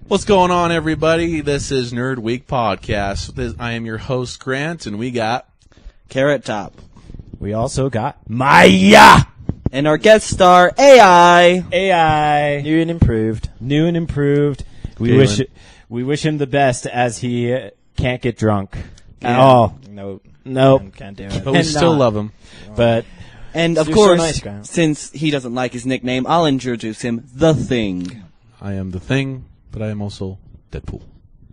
What's going on, everybody? This is Nerd Week Podcast. I am your host, Grant, and we got Carrot Top. We also got MIAH! And our guest star, AI. AI. New and improved. We wish him the best as he can't get drunk at all. Nope. Can't do it. But we still love him. But And of You're course, so nice, Grant. since he doesn't like his nickname, I'll introduce him, The Thing. I am the Thing, but I am also Deadpool.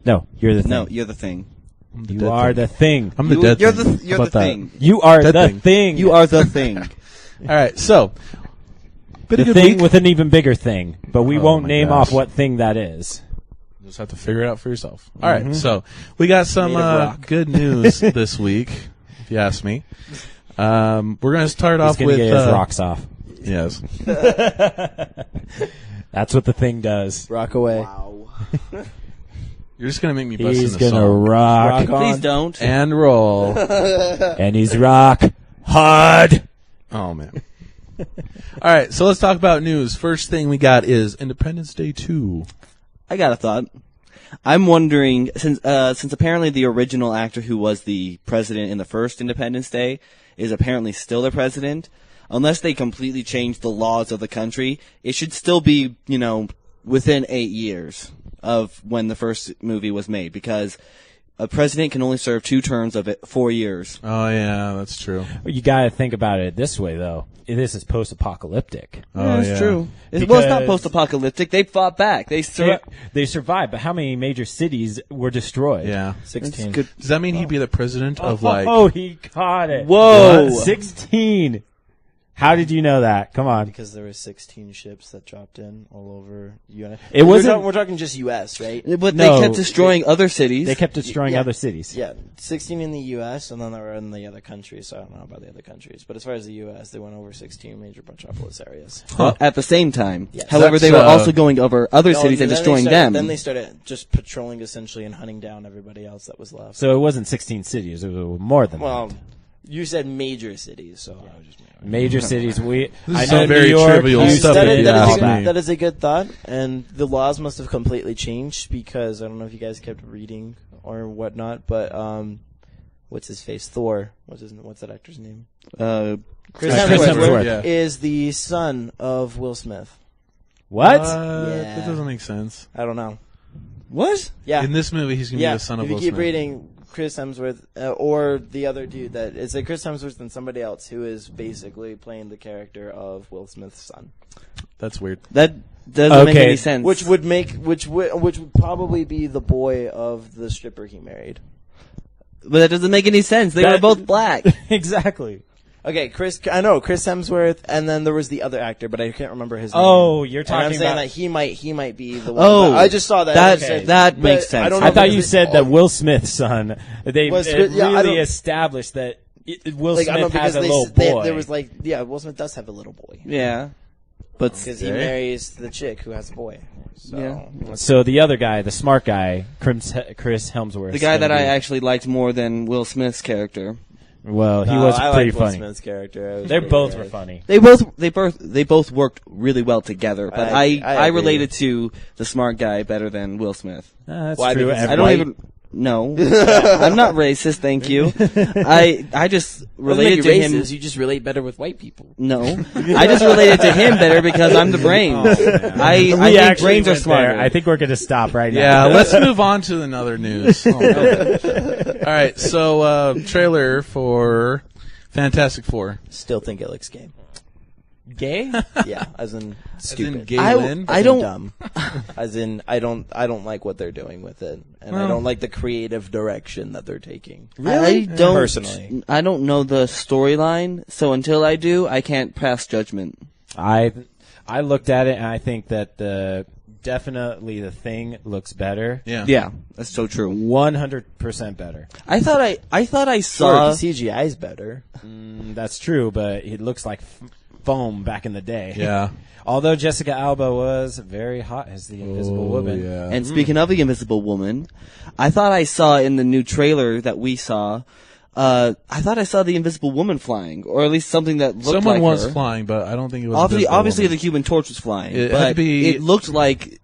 no, you're the thing. No, you're the Thing. I'm the You dead are thing. the thing. I'm the You- dead you're thing. the you're How the about that? Thing. You are Dead the thing. thing. You are the Thing. All right, so been a the good thing week. with an even bigger thing. But we Oh won't my name gosh. off what thing that is. You just have to figure it out for yourself. All right, so we got some Made of rock. good news this week, if you ask me. We're going to start He's off going with to get his rocks off. Yes. That's what the thing does. Rock away. Wow. You're just going to make me bust He's in the going to song. rock Rock Please don't. And roll. and he's rock hard. Oh, man. All right, so let's talk about news. First thing we got is Independence Day 2. I got a thought. I'm wondering, since apparently the original actor who was the president in the first Independence Day is apparently still the president, unless they completely change the laws of the country, it should still be, within 8 years of when the first movie was made, because a president can only serve 2 terms of 4 years. Oh, yeah, that's true. You got to think about it this way, though. This is post-apocalyptic. Oh, That's yeah. true. Well, it's not Because- post-apocalyptic. They fought back. They They survived, but how many major cities were destroyed? Yeah. 16. good. Does that mean he'd be the president of, like... Oh, he caught it. Whoa. What? 16. How did you know that? Come on. Because there were 16 ships that dropped in all over UN. It wasn't- We're talking just U.S., right? But No, they kept destroying other cities. They kept destroying Yeah. other cities. Yeah, 16 in the U.S. and then there were in the other countries. So I don't know about the other countries, but as far as the U.S., they went over 16 major metropolis areas. At the same time. Yes. However, they That's, were also going over other No, cities and then destroying they them. Then they started just patrolling essentially and hunting down everybody else that was left. So it wasn't 16 cities. It was more than Well, that. you said major cities, so I was just. Major cities. This I is know some very New York, trivial Houston, stuff if you ask me. that is a good thought, and the laws must have completely changed because I don't know if you guys kept reading or whatnot, but what's his face? Thor. What's that actor's name? Uh, Chris Chris Hemsworth. Yeah. is the son of Will Smith. What? Yeah. That doesn't make sense. I don't know. what? Yeah, In this movie, he's going to yeah. be the son of if you Will keep Smith. reading Chris Hemsworth or the other dude that it's like Chris Hemsworth and somebody else who is basically playing the character of Will Smith's son. That's weird. That doesn't make Okay. any sense. Which would probably be the boy of the stripper he married. But that doesn't make any sense. They were That- both black. Exactly. Okay, Chris Hemsworth, and then there was the other actor, but I can't remember his name. Oh, you're And I'm talking saying about. that he might be the one. Oh, but I just saw that. that- Okay. that But makes sense. I don't know I thought because you it- said that Will Smith's son. They Was- it yeah, I really don't- established that Will like, I don't know Smith has because a little boy. there was like, yeah, Will Smith does have a little boy Yeah. But because he marries the chick who has a boy. So. Yeah. So the other guy, the smart guy, Chris Hemsworth. the guy that I actually liked more than Will Smith's character. Well, he No, was I pretty liked Will funny. Smith's character. It was They pretty both good. were funny. They both worked really well together. But I I agree. related to the smart guy better than Will Smith. That's Why? true. Because And I don't white- even. No, I'm not racist. Thank you. I just related to him. You just relate better with white people. No, I just related to him better because I'm the brain. I think actually brains are went smarter. there. I think we're going to stop right now. Yeah, let's move on to another news. Oh, no. All right, so trailer for Fantastic Four. Still think it looks gay. Gay? Yeah, as in As stupid. in Galen. I As in don't- dumb. As in I don't like what they're doing with it, and I Well- don't like the creative direction that they're taking. I don't Personally. I don't know the storyline, so until I do, I can't pass judgment. I looked at it and I think that definitely the Thing looks better. Yeah. Yeah, that's so true. 100% better. I thought I Sure, saw. the CGI is better. That's true, but it looks like foam back in the day. Yeah. Although Jessica Alba was very hot as the Invisible Woman. Yeah. And speaking of the Invisible Woman, I thought I saw in the new trailer that we saw. I thought I saw the Invisible Woman flying, or at least something that looked Someone like was her. flying, but I don't think it was. Obviously, Invisible obviously Woman. the Human Torch was flying, It had but to be- it looked like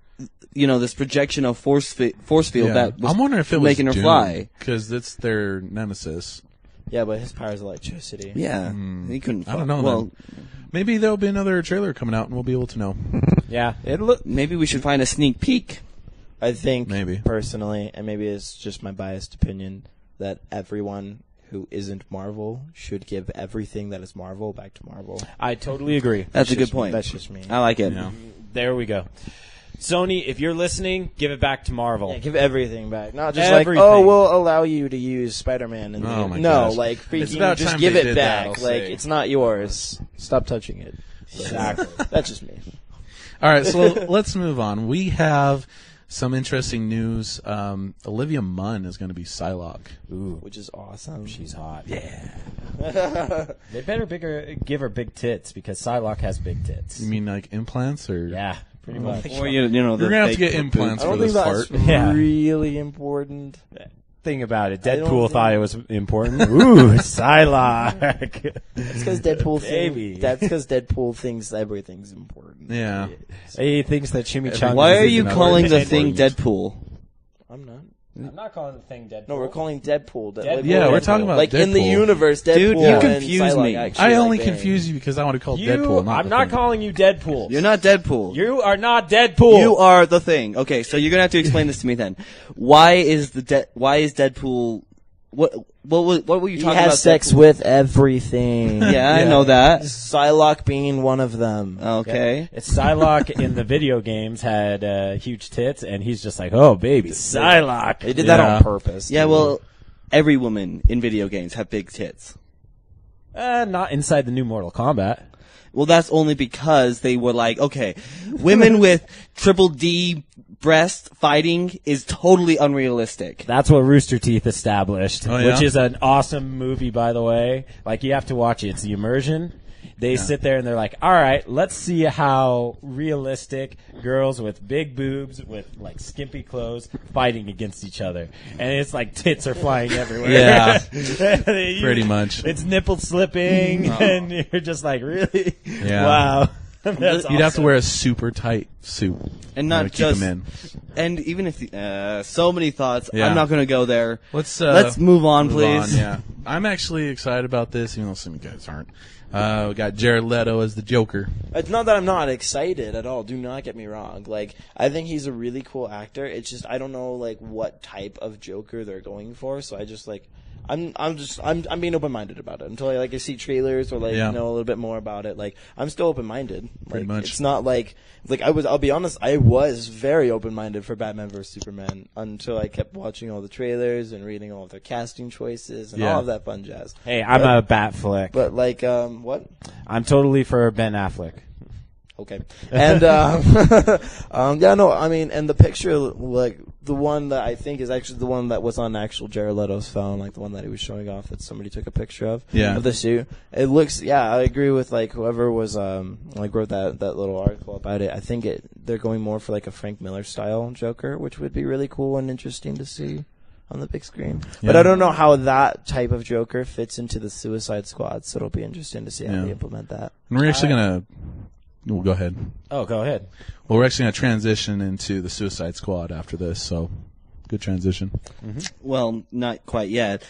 this projection of force field that was I'm wondering if it was making her fly. because it's their nemesis. Yeah, but his power is electricity. Yeah, he couldn't. I don't know. Well, then. Maybe there'll be another trailer coming out, and we'll be able to know. Yeah, maybe we should find a sneak peek. I think, Maybe. personally, and maybe it's just my biased opinion, that everyone who isn't Marvel should give everything that is Marvel back to Marvel. I totally agree. That's a good just me. point. That's just me. I like it. Yeah. There we go. Sony, if you're listening, give it back to Marvel. Yeah, give everything back. Not just Everything. like, oh, we'll allow you to use Spider-Man. And Oh my no, gosh. like, It's freaking about just time give they it did that, back. I'll Like, say. it's not yours. Stop touching it. Exactly. That's just me. All right, so let's move on. We have some interesting news. Olivia Munn is going to be Psylocke. Ooh, Which is awesome. she's hot. Yeah. They better give her big tits because Psylocke has big tits. You mean like implants, or Yeah, pretty much. Or the You're gonna have to fake get implants I for don't think this that's part? Yeah. really important. Thing about it, I don't Deadpool think- thought it was important. Ooh, Psylocke. That's because Deadpool Baby. That's because Deadpool thinks everything's important. Yeah. He thinks that chimichanga. Why are you Not calling the very thing important. Deadpool? I'm not. I'm not calling the thing Deadpool. No, we're calling Deadpool. Deadpool. Yeah, we're talking about like in the Deadpool. universe. Deadpool Dude, you and confuse Psylocke me. actually, I only like, bang. confuse you because I want to call it Deadpool. I'm the not thing. calling you Deadpool. You're not Deadpool. You are not Deadpool. You are the thing. Okay, so you're gonna have to explain this to me then. Why is Deadpool? What were you He talking about? has sex Deadpool? with everything. Yeah, I know that. Psylocke being one of them. Okay. It's Psylocke in the video games had huge tits, and he's just like, oh, baby, Psylocke. They did that Yeah. on purpose. Yeah, dude. well, every woman in video games have big tits. Not inside the new Mortal Kombat. Well, that's only because they were like, okay, women with triple D breast fighting is totally unrealistic. That's what Rooster Teeth established, Oh, yeah? which is an awesome movie, by the way. Like, you have to watch it. It's the immersion. They sit there and they're like, all right, let's see how realistic girls with big boobs, with like skimpy clothes, fighting against each other. And it's like tits are flying everywhere. Yeah. Pretty Pretty much. It's nipple slipping, and you're just like, really? Yeah. Wow. That's You'd have to awesome. wear a super tight suit. And not keep just, them in. and even if, so many thoughts, Yeah. I'm not gonna go there. Let's move on, please. Yeah, I'm actually excited about this, even though some of you guys aren't. We got Jared Leto as the Joker. It's not that I'm not excited at all. Do not get me wrong. Like, I think he's a really cool actor. It's just I don't know like what type of Joker they're going for. So I just like I'm being open minded about it until I see trailers or Yeah. know a little bit more about it. Like I'm still open minded. Pretty much. It's not like I'll be honest. I was very open minded for Batman vs Superman until I kept watching all the trailers and reading all of their casting choices and Yeah. all of that fun jazz. Hey, I'm a bat flick. But what? I'm totally for Ben Affleck. Okay. And, yeah, no, I mean, and the picture, like, the one that I think is actually the one that was on actual Jared Leto's phone, like the one that he was showing off that somebody took a picture of. Yeah. Of the suit. It looks, yeah, I agree with, like, whoever was, wrote that little article about it. I think they're going more for, like, a Frank Miller style Joker, which would be really cool and interesting to see on the big screen. But Yeah. I don't know how that type of Joker fits into the Suicide Squad, so it'll be interesting to see how Yeah. they implement that. And we're actually gonna. Well, go ahead. Oh, go ahead. Well, we're actually gonna transition into the Suicide Squad after this, so good transition. Well, not quite yet.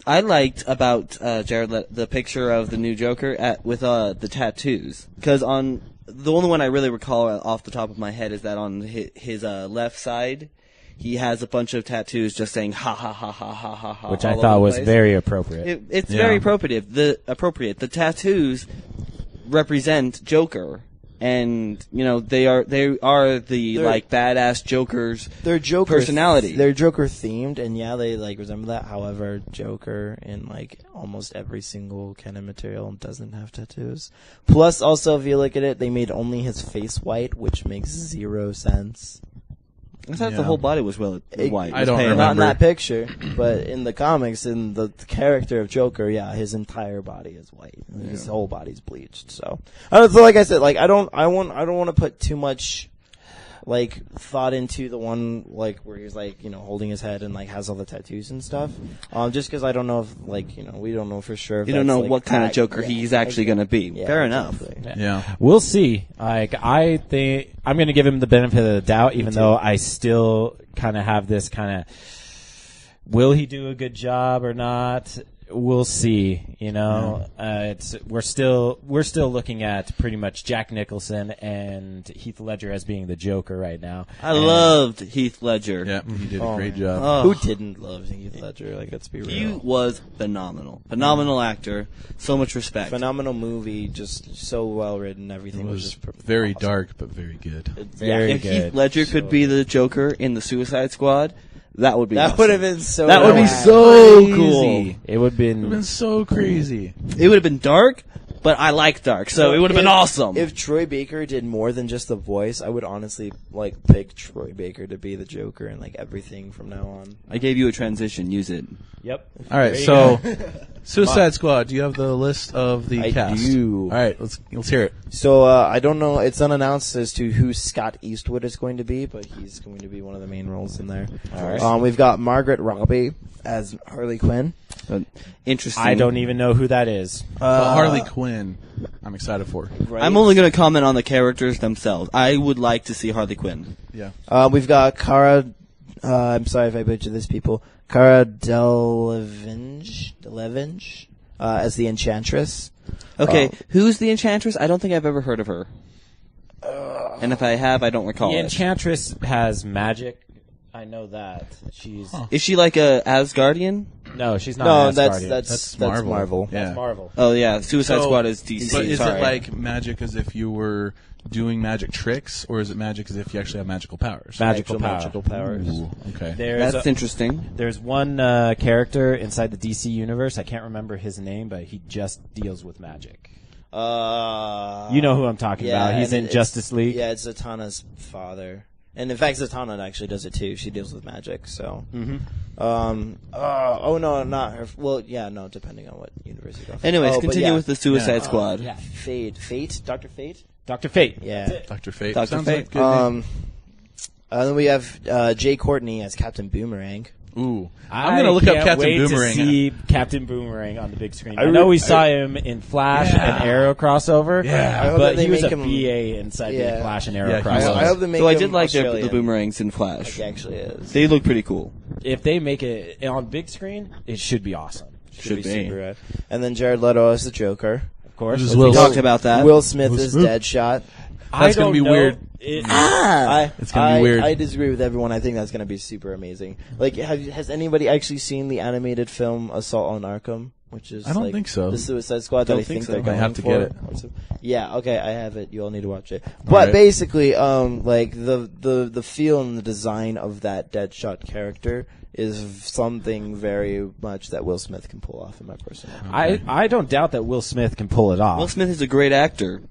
I liked about the picture of the new Joker with the tattoos, because on the only one I really recall off the top of my head is that on his left side, he has a bunch of tattoos just saying ha ha ha ha ha ha ha. Which I all thought over the was place. very appropriate. It's Yeah. very appropriate. The tattoos represent Joker. And they are the like badass Jokers. They're Joker personality. They're Joker themed, and yeah, they resemble that. However, Joker in almost every single kind of material doesn't have tattoos. Plus, also if you look at it, they made only his face white, which makes 0 sense. I thought Yeah. the whole body was white. I don't Pale. remember. Not in that picture, but in the comics, in the character of Joker, yeah, his entire body is white. His whole body's bleached. So, like I said, I don't want to put too much like thought into the one like where he's like holding his head and like has all the tattoos and stuff. Just because I don't know if like we don't know for sure. If You don't that's, know like, what kind of act- Joker yeah, he's actually going to be. yeah, Fair enough. exactly. Yeah. We'll see. Like, I think I'm going to give him the benefit of the doubt, even though I still kind of have this kind of, will he do a good job or not? We'll see. We're still looking at pretty much Jack Nicholson and Heath Ledger as being the Joker right now. I loved Heath Ledger. Yeah, he did a great man. job. Oh. Who didn't love Heath Ledger? Like, let's be real. He was phenomenal. Phenomenal actor. So much respect. Phenomenal movie, just so well written. Everything It was was just very awesome. dark, but very good. Very if good. Heath Ledger could be the Joker in the Suicide Squad, that would be That awesome. would have been so. That would be rad. so Crazy. cool. It would have It would have been been so crazy. It would have been dark, but I like dark, so it would have been awesome. If Troy Baker did more than just the voice, I would honestly like pick Troy Baker to be the Joker and like everything from now on. I gave you a transition. Use it. Yep. All right, There you so go. Suicide Squad. Do you have the list of the I cast? do. All right, let's hear it. So I don't know. It's unannounced as to who Scott Eastwood is going to be, but he's going to be one of the main roles in there. All right. We've got Margaret Robbie as Harley Quinn. Interesting. I don't even know who that is. Harley Quinn. I'm excited for. Right? I'm only going to comment on the characters themselves. I would like to see Harley Quinn. Yeah. We've got Cara. I'm sorry if I butcher this, people. Cara Delevingne as the Enchantress. Okay, who's the Enchantress? I don't think I've ever heard of her. And if I have, I don't recall The it. Enchantress has magic. I know that. She's Is she like a Asgardian? no, she's not. No, an that's Asgardian. that's Marvel. Marvel. Yeah. That's Marvel. Oh yeah, Suicide So- Squad is DC. But is Sorry. it like magic as if you were doing magic tricks, or is it magic as if you actually have magical powers? Magical Actual power. magical powers. Ooh, okay. There's interesting. there's one character inside the DC universe. I can't remember his name, but he just deals with magic. You know who I'm talking about. He's and in it's- Justice League. Yeah, it's Zatanna's father. And in fact, Zatanna actually does it too. She deals with magic, so. Mm-hmm. Oh no, not her. Well, yeah, no, depending on what universe you go. Anyways, but continue yeah. with the Suicide Yeah. Squad. Yeah. Fate, Dr. Fate. Dr. Fate. Yeah. That's it. Dr. Fate. Dr. Sounds Fate. like a good name. Then we have Jay Courtney as Captain Boomerang. Ooh. I'm going to look up can't Captain wait Boomerang. to see Captain Boomerang on the big screen. I I know re- we saw him in Flash Yeah. and Arrow crossover. Yeah. I hope But that they he was a make him- BA inside the Yeah. Flash and Arrow Yeah, he was. crossover. I hope they make So I him did like the Australian. boomerangs in Flash. He actually is. They look pretty cool. If they make it on big screen, it should be awesome. Should be. super rad. And then Jared Leto as the Joker. Of course. This is Let's Will be We Well, talked about that. Will Smith Will is Smith. Deadshot. That's gonna be weird. It, It's gonna be weird. I disagree with everyone. I think that's going to be super amazing. Like, has anybody actually seen the animated film Assault on Arkham? Which is I don't like think so. The Suicide Squad Don't that I think think so. they're Might going have to for. get it. Yeah, okay, I have it. You all need to watch it. But right. basically, like the feel and the design of that Deadshot character is something very much that Will Smith can pull off, in my personal opinion. I don't doubt that Will Smith can pull it off. Will Smith is a great actor.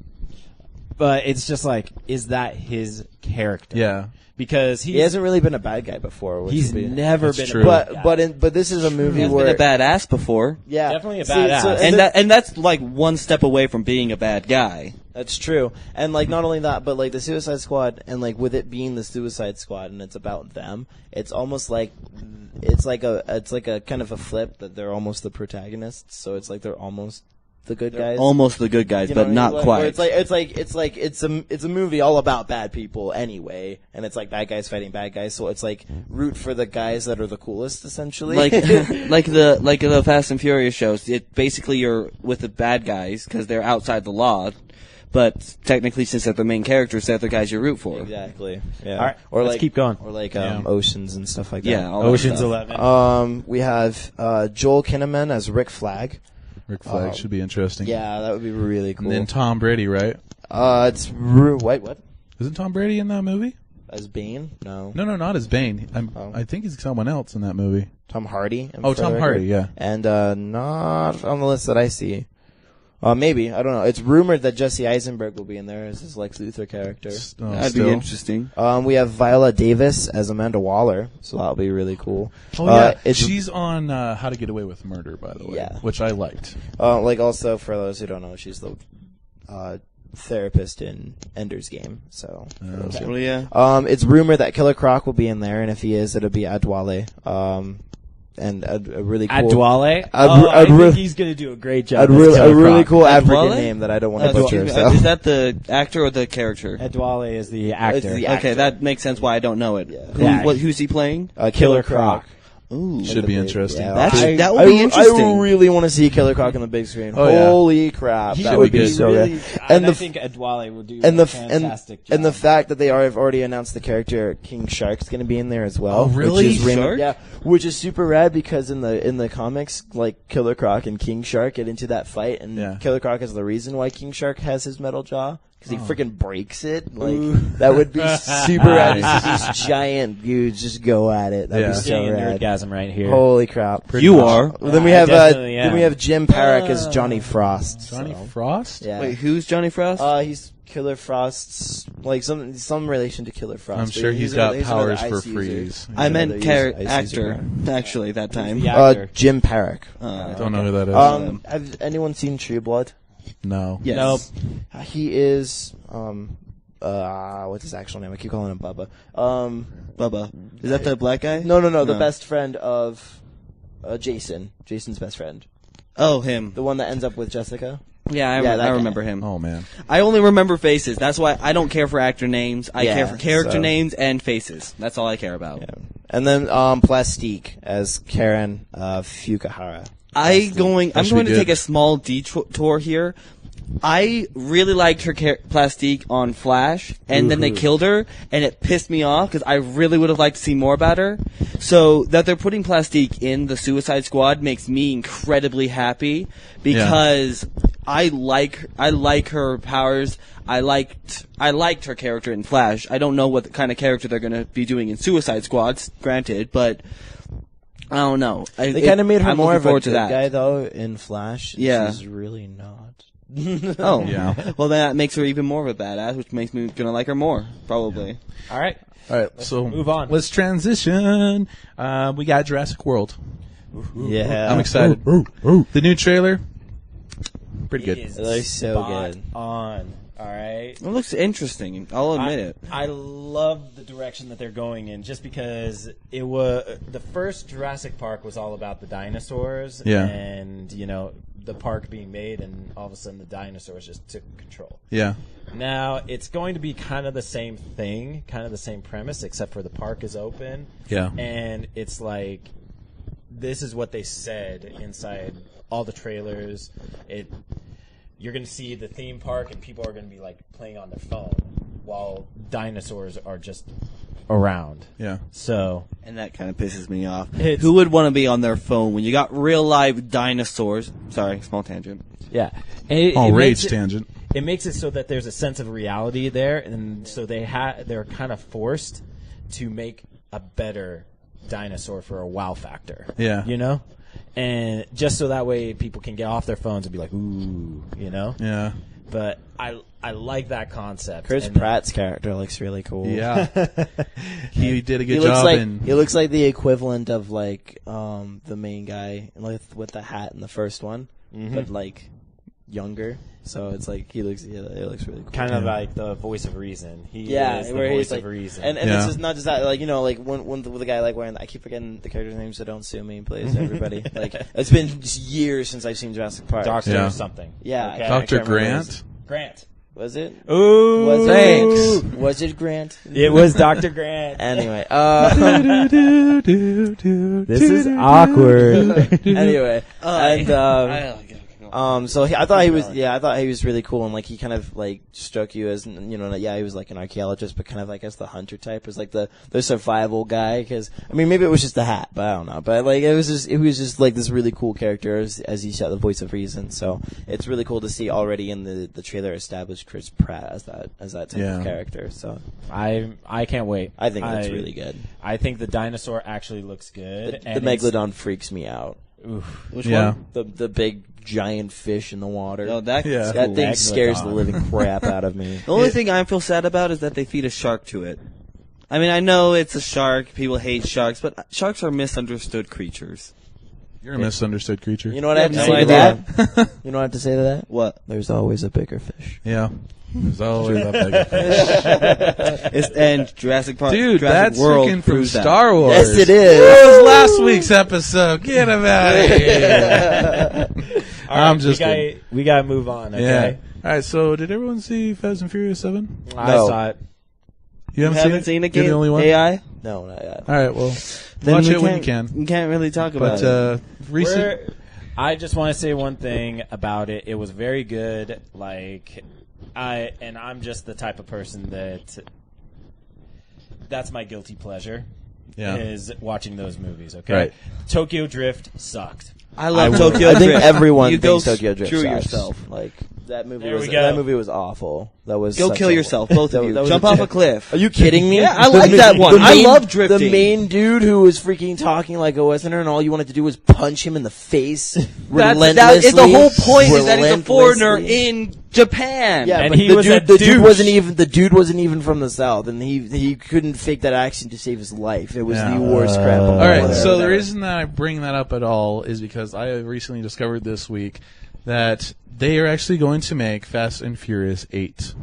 But it's just like, is that his character? Yeah. Because He hasn't really been a bad guy before. Which he's would be, never That's been true. a bad guy. but this is a movie He's where been a badass before. yeah, Definitely a See, badass. And that's like one step away from being a bad guy. That's true. And like not only that, but like the Suicide Squad and like with it being the Suicide Squad and it's about them, it's almost like it's like a kind of a flip that they're almost the protagonists, so it's like they're almost the good guys. Almost the good guys, You know but what I not mean? Like, quite. where it's a movie all about bad people anyway, and it's like bad guys fighting bad guys, so it's like root for the guys that are the coolest essentially. like the Fast and Furious shows. It basically you're with the bad guys because they're outside the law, but technically since they're the main characters, they're the guys you root for. Exactly. Yeah. All right, or let's like keep going. Or like Yeah. Oceans and stuff like that. Yeah, all that Ocean's stuff. 11. We have Joel Kinnaman as Rick Flag. Rick Flag should be interesting. Yeah, that would be really cool. And then Tom Brady, right? It's what? Isn't Tom Brady in that movie? As Bane? No. No, not as Bane. Oh. I think he's someone else in that movie. Tom Hardy. Oh, Tom Hardy, yeah. And not on the list that I see. Maybe, I don't know. It's rumored that Jesse Eisenberg will be in there as his Lex Luthor character. That'd Still. be interesting. We have Viola Davis as Amanda Waller, so that'll be really cool. Oh yeah, it's she's on How to Get Away with Murder, by the way. Yeah. Which I liked. like also for those who don't know, she's the therapist in Ender's Game. So Well, yeah. it's rumored that Killer Croc will be in there, and if he is, it'll be Adwale. And a really cool Adwale? I think he's going to do a great job. a really cool Adwale? African name that I don't want to butcher. So. Is that the actor or the character? Adwale is the actor. It's the actor. Okay, that makes sense why I don't know it. Yeah. Who's he playing? Killer Croc. Ooh. Should be interesting. Yeah, That would be interesting. I really want to see Killer Croc on the big screen. Oh, yeah. Holy crap, He that should would be be good. so really, good. And I the think Adwale will do and a the fantastic job. and the fact that they have already announced the character King Shark's going to be in there as well. Oh, really? Which is Shark? Yeah, which is super rad because in the comics, like Killer Croc and King Shark get into that fight, and Yeah. Killer Croc is the reason why King Shark has his metal jaw. Because he freaking breaks it. Like, that would be super rad. Nice. These giant dudes just go at it. That'd Yeah. be so Getting a rad. nerdgasm right here. Holy crap. You are. Well, then we I have definitely am. then we have Jim Parrick as Johnny Frost. Johnny so. Frost? Yeah. Wait, who's Johnny Frost? He's Killer Frost's like some relation to Killer Frost. I'm but sure he's got another powers ice for user. freeze. I meant He's another ice actor, user. actually, that time. The actor. Jim Parrick. I don't know who that is. Have anyone seen True Blood? No. Yes. Nope. He is what's his actual name? I keep calling him Bubba. Bubba. Is that the black guy? No, the best friend of Jason. Jason's best friend. Oh, him. The one that ends up with Jessica. Yeah, that I guy. remember him. Oh, man. I only remember faces. That's why I don't care for actor names. I Yeah, care for character so- names and faces. That's all I care about. Yeah. And then Plastique as Karen Fukuhara. I'm should going be to good. take a small detour here. I really liked her Plastique on Flash, and then they killed her, and it pissed me off because I really would have liked to see more about her. So that they're putting Plastique in the Suicide Squad makes me incredibly happy because I like her powers. I liked her character in Flash. I don't know what kind of character they're going to be doing in Suicide Squad, granted, but I don't know. They kind of made her I'm more looking of a forward good to that. guy though in Flash. Yeah. She's really not. Oh, Yeah. Well, that makes her even more of a badass, which makes me gonna like her more, probably. All right. All right, so move on. Let's transition. We got Jurassic World. Yeah. I'm excited. The new trailer, pretty good. It It looks is so spot good. on. All right. It looks interesting. I'll admit it. I love the direction that they're going in, just because it was the first Jurassic Park was all about the dinosaurs, Yeah. and the park being made, and all of a sudden the dinosaurs just took control. Yeah. Now it's going to be kind of the same thing, kind of the same premise, except for the park is open. Yeah. And it's like, this is what they said inside all the trailers. You're going to see the theme park, and people are going to be like playing on their phone while dinosaurs are just around. Yeah. So And that kind of pisses me off. It's- Who would want to be on their phone when you got real live dinosaurs? Sorry, small tangent. yeah, and it Oh, makes rage it- tangent. It makes it so that there's a sense of reality there, and so they're kind of forced to make a better dinosaur for a wow factor. Yeah. And just so that way people can get off their phones and be like, ooh, Yeah. But I like that concept. Chris And then- Pratt's character looks really cool. Yeah. He did a He good looks job. like in, he looks like the equivalent of like the main guy with the hat in the first one, but like younger. So it's like it looks really cool. kind of like the voice of reason. He Yeah, is the where voice he's like, of reason. and Yeah. it's just not just that, like like when the guy like wearing, I keep forgetting the character's name, so don't sue me, please, everybody. Like it's been years since I've seen Jurassic Park. Doctor Yeah. something. Yeah, Okay. I Dr. can't remember his- Grant. Grant. Was it? Ooh, Was Thanks. It, was it Grant? It was Dr. Grant. Anyway, This is awkward. anyway, and so I thought he was, going. I thought he was really cool, and like he kind of like struck you as, he was like an archaeologist, but kind of like as the hunter type, as like the survival guy. Because I mean, maybe it was just the hat, but I don't know. But like it was just like this really cool character as he shot the voice of reason. So it's really cool to see already in the trailer established Chris Pratt as that type Yeah. of character. So I can't wait. I think that's really good. I think the dinosaur actually looks good. The and megalodon freaks me out. Oof. Which Yeah. one? The big giant fish in the water. No, that. Yeah. That's That cool. thing scares the Megalodon. living crap out of me. The only thing I feel sad about is that they feed a shark to it. I mean, I know it's a shark. People hate sharks, but sharks are misunderstood creatures. You're a misunderstood creature. You know what I have to no say to idea. that? You know what I have to say to that? What? There's always a bigger fish. Yeah. There's always a bigger fish. And Jurassic Park, Dude, Jurassic that's World freaking from proves that. Star Wars. Yes, it is. That was last week's episode. Get him out of here. All right, I'm just kidding. we gotta move on. Okay. Yeah. All right. So, did everyone see Fast and Furious 7? I No. saw it. You Haven't seen it? You're the only one. AI? No, not yet. All right. Well, Then watch we it when you can't- can. We can't really talk about But it. recent. I just want to say one thing about it. It was very good. Like, I'm just the type of person that's my guilty pleasure. Yeah. Is watching those movies. Okay. Right. Tokyo Drift sucked. I love Tokyo I think Drift. everyone You go thinks Tokyo Drift screw sucks. yourself. Like that movie There was we go. that movie was awful. That was Go such kill a- yourself, both of you. that was Jump a off ter- a cliff. Are you kidding me? Yeah, I like that one. I love drifting. The main dude who was freaking talking like a Westerner, and all you wanted to do was punch him in the face. That is the whole point. Is that he's a foreigner relentlessly. in Japan. Yeah, And but he the was dude, a the dude douche. wasn't even from the South, and he couldn't fake that accent to save his life. It was Yeah. the worst crap. All right, ever. so the reason that I bring that up at all is because I recently discovered this week that they are actually going to make Fast and Furious 8.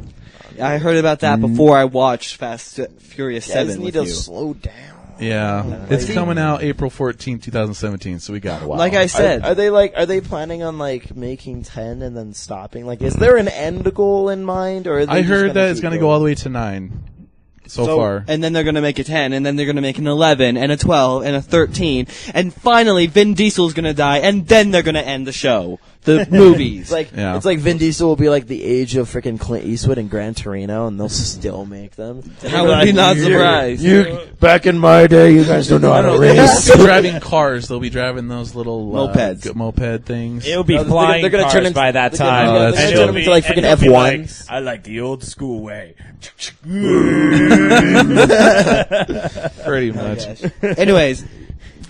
I heard about that before I watched Fast Furious You guys 7 need with to you. slow down. Yeah, it's coming out April 14th, 2017, so we got a while. Like I said, Are they planning on like making 10 and then stopping? Like, is there an end goal in mind, or are they I just heard that keep it's going to go all the way to 9 so far. and then they're going to make a 10, and then they're going to make an 11, and a 12, and a 13, and finally Vin Diesel's going to die, and then they're going to end the show. The movies. It's like Yeah. it's like Vin Diesel will be like the age of freaking Clint Eastwood in Gran Torino, and they'll still make them. I would be not surprised. You back in my day, you guys don't know how to race. They're driving cars. They'll be driving those little Mopeds. moped things. It'll be No, they're flying gonna cars turn into- by that they're gonna- time. they're gonna And turn it'll them be- into, like, and freaking it'll be F1. like, I like the old school way. Pretty much. Anyways,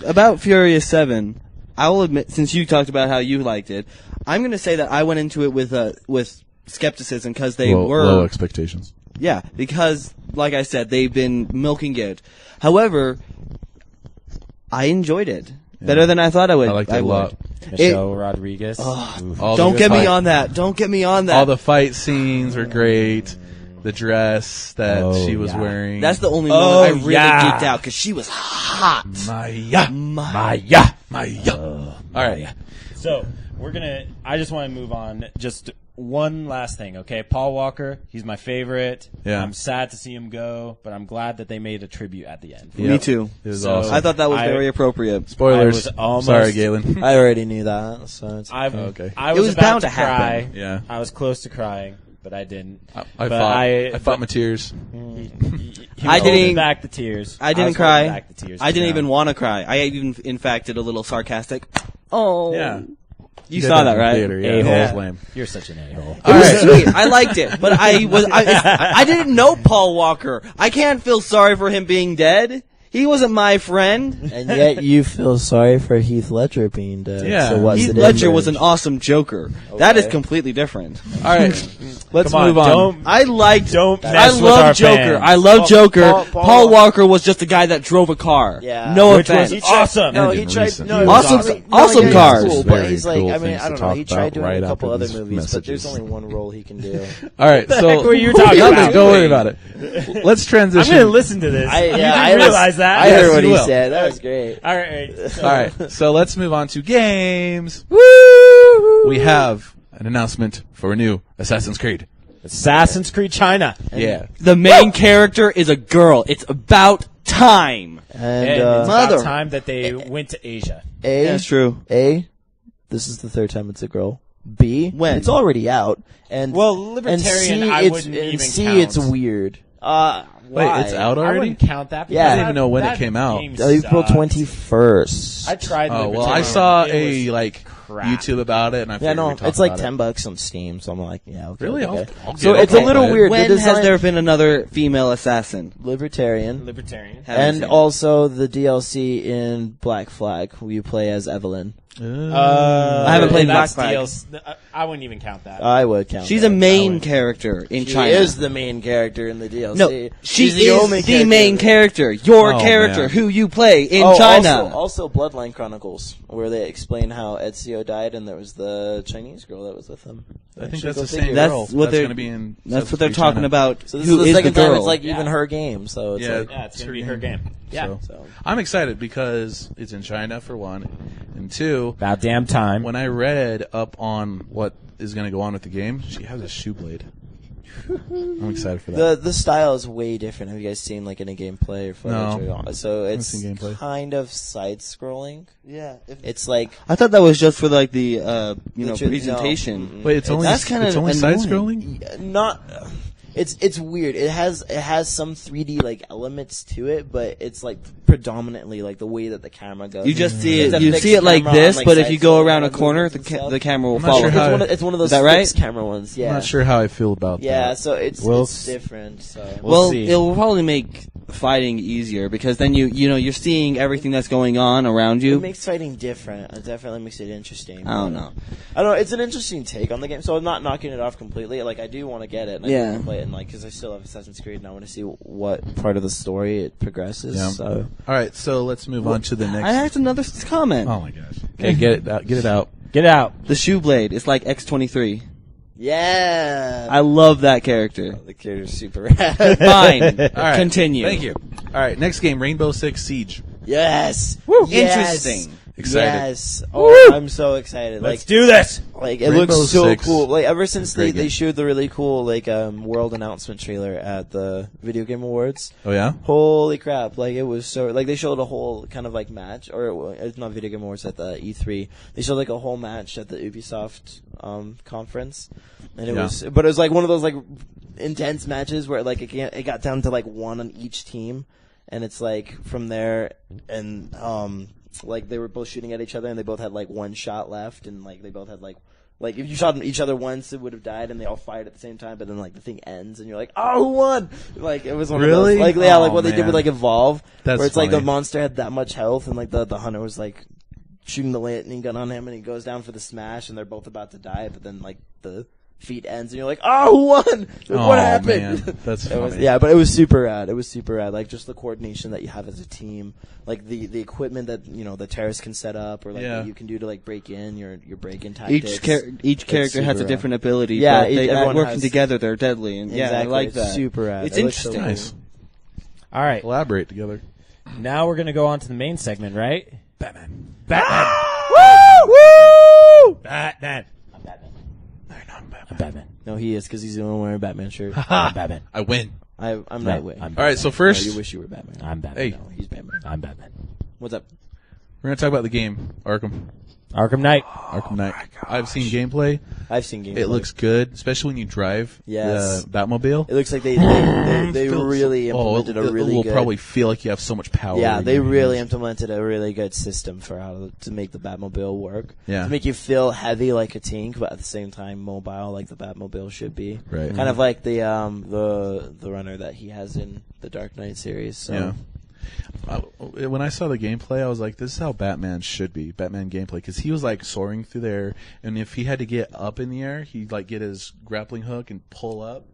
about Furious 7, I will admit, since you talked about how you liked it, I'm going to say that I went into it with skepticism because they were low expectations. Yeah, because, like I said, they've been milking it. However, I enjoyed it better than I thought I would. I liked it a lot. Michelle Rodriguez. All Don't the get me fight- on that. Don't get me on that. All the fight scenes were great. The dress that Oh, she was yeah. wearing. That's the only Oh, one I really yeah. geeked out because she was hot. Maya. Maya. Maya. All right. So I just want to move on. Just one last thing, okay? Paul Walker, he's my favorite. Yeah. I'm sad to see him go, but I'm glad that they made a tribute at the end. Me too. It was So- awesome. I thought that was I- very appropriate. Spoilers. I was almost- Sorry, Galen. I already knew that, so it's Okay. I It was was about bound to to happen. cry. Yeah. I was close to crying, but I didn't. I But fought my tears. He I was holding didn't- back the tears. I didn't was holding cry. back the tears. I didn't Yeah. even want to cry. I even, in fact, did a little sarcastic. Oh. Yeah. You Did saw that, in right? Theater, yeah. A-hole. It was lame. You're such an a-hole. It was sweet. I liked it, but I didn't know Paul Walker. I can't feel sorry for him being dead. He wasn't my friend. and yet you feel sorry for Heath Ledger being dead. Yeah. So what's Heath the Ledger was an difference? awesome Joker. That is Okay. completely different. All right. Let's Come on, move on. don't- I liked. Don't I mess with love our Joker. fans. I love Joker. Paul Paul Walker was just a guy that drove a car. Yeah. No Which offense. was awesome. No, And he in tried. recent No, years. Awesome- awesome he's cars. Cool, but Very he's like, cool I mean, things I to don't know. He talk tried about doing right a couple after other these movies, but there's messages. only one role he can do. All right. the So heck were you talking Nothing, about? Don't worry about it. Let's I'm transition. going to listen to this. I you didn't realize that? I Yes, heard what you he will. said. That was great. All right. So, All right. So let's move on to games. We have an announcement for a new Assassin's Creed. Assassin's Creed China. Yeah. The main character is a girl. It's about time. And And it's about Mother. time that they went to Asia. A, That's true. A, this is the third time it's a girl. B, When? it's already out. And Well, and Libertarian, C, I it's, wouldn't and even C, count. it's weird. Wait, it's out I already? wouldn't count that. Yeah. because I didn't even know when it that came out. game April sucked. 21st. I tried Oh, well, I Libertarian. saw It a, was like, crap. YouTube about it, and I Yeah, figured no, we'd talk it's like about it. $10 on Steam, so I'm like, yeah, okay. Really? okay. I'll So get it's it. a little Okay. weird. When the has design, there been another female assassin? Libertarian, Libertarian. Haven't and seen it. also the DLC in Black Flag, where you play as Evelyn. I haven't played that's Black Flag. DLC. I wouldn't even count that. I would count. She's that. a main character in She China. is the main character in the DLC. No, She She's the is only the main character. Your Oh, character, man. who you play in Oh, China. Also, Bloodline Chronicles, where they explain how Ezio died, and there was the Chinese girl that was with him. I think Actually, that's go the figure. same That's girl. what That's they're- going to be in. That's what they're Assassin's Creed talking China. about. So this Who is the second the time girl? it's like Yeah. even her game. So it's Yeah. like, Yeah, it's It's gonna be her her game. Yeah, So, so. I'm excited because it's in China for one, and two, about damn time. when I read up on what is going to go on with the game, she has a shoe blade. I'm excited for that. The style is way different. Have you guys seen like any gameplay or footage? No. So it's seen gameplay. kind of side scrolling. Yeah. It's like I thought that was just for like the Literally, presentation. no. Wait, it's only That's kinda it's only annoying. side scrolling. not. It's weird. It has some 3D like elements to it, but it's like predominantly like the way that the camera goes. You just see It's it. a You fixed see it like camera on, this, like, but if side you go scrolling around a and corner, movements and stuff. the camera will I'm not follow. sure It's how- it's one of those Is that right? fixed camera ones. Yeah. I'm not sure how I feel about Yeah, that. so it's We'll it's different. So We'll see. It will probably make fighting easier because then you're seeing everything that's going on around you. it makes fighting different. It definitely makes it interesting. I don't know. I don't know. It's an interesting take on the game. So I'm not knocking it off completely. Like I do want to get it. And I do Yeah. want to play it, and like because I still have Assassin's Creed, and I want to see what part of the story it progresses. Yeah. So All right, so let's move on to the next. I had another comment. Oh my gosh. Okay, get it out. Get it out. Get out. The shoe blade. It's like X-23. yeah, I love that character. the character's super rad. Fine. All right. Continue. Thank you. All right, next game, Rainbow Six Siege. Yes. Yes. Interesting. Excited. Yes. Oh, I'm so excited. Let's do this. Like it Rainbow looks so Six. cool. Like ever since Great they game. showed the really cool like world announcement trailer at the Video Game Awards. Oh yeah. Holy crap! Like it was so like they showed a whole kind of like match, or it's not Video Game Awards at the E3. They showed like a whole match at the Ubisoft conference, and it Yeah. but it was like one of those like intense matches where like it got down to like one on each team, and it's like from there and like they were both shooting at each other and they both had like one shot left, and like they both had like if you shot each other once, it would have died, and they all fired at the same time. But then, like the thing ends, and you're like, "Oh, who won?" Like it was one Really? of those, like yeah, like Oh, what they did man. with like Evolve, That's where it's like the funny. monster had that much health, and like the hunter was like shooting the lightning gun on him, and he goes down for the smash, and they're both about to die, but then like the feat ends, and you're like, "Oh, who won? Like, Oh, what happened?" man. That's It was, funny. yeah, but it was super rad. It was super rad. Like just the coordination that you have as a team, like the equipment that the terrorists can set up, or like Yeah. what you can do to like break in your break-in tactics. Each character has a super different ability. Yeah, but everyone working has- together, they're deadly. And yeah, I Exactly. like It's that. super rad. It's It looks so interesting. Nice. All right. Collaborate together. Now we're gonna go on to the main segment, right? Batman. Batman. Woo! Batman. I'm Batman. No, you're not Batman. I'm Batman. No, he is because he's the one wearing a Batman shirt. I'm Batman. I win. I'm No, not with. I'm All right, so No, first you wish you were Batman. I'm Batman. Hey. No, he's Batman. I'm Batman. What's up? we're gonna talk about the game Arkham. Arkham Knight. Arkham Knight. I've seen gameplay. I've seen gameplay. It looks good, especially when you drive Yes. the Batmobile. It looks like they Feels- really implemented a really it will good. probably feel like you have so much power. Yeah, in they your really hands. implemented a really good system for how to make the Batmobile work. Yeah. To make you feel heavy like a tank, but at the same time mobile like the Batmobile should be. Right. Kind of like the runner that he has in the Dark Knight series. So. Yeah. When I saw the gameplay, I was like, "This is how Batman should be." Batman gameplay, because he was like soaring through the air, and if he had to get up in the air, he'd like get his grappling hook and pull up.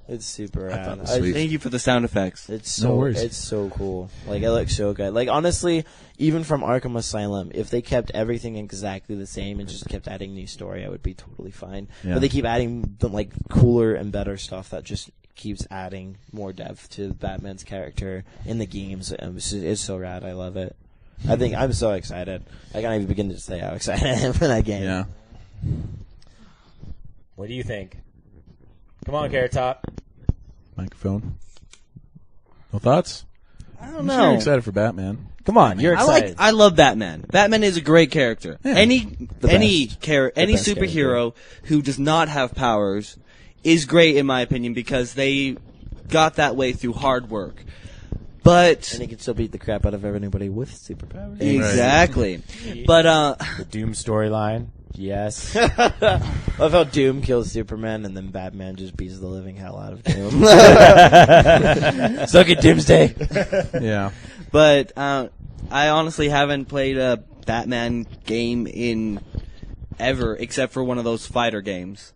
It's super I thought rad. it was sweet. Thank you for the sound effects. It's No so worries. it's so cool. Like it looks so good. Like honestly, even from Arkham Asylum, if they kept everything exactly the same and just kept adding new story, I would be totally fine. Yeah. But they keep adding the like cooler and better stuff that just keeps adding more depth to Batman's character in the games. It's so rad. I love it. I think I'm so excited. I can't even begin to say how excited I am for that game. Yeah. What do you think? Come on, Carrot Top. Microphone. No thoughts? I don't I'm know. sure you're excited for Batman. Come on, you're excited. I love Batman. Batman is a great character. Yeah. Any best. superhero who does not have powers is great in my opinion because they got that way through hard work. But And he can still beat the crap out of anybody with superpowers. exactly. But The Doom storyline. Yes. I love how Doom kills Superman and then Batman just beats the living hell out of Doom. Suck it, Doomsday. Yeah. But I honestly haven't played a Batman game in ever, except for one of those fighter games.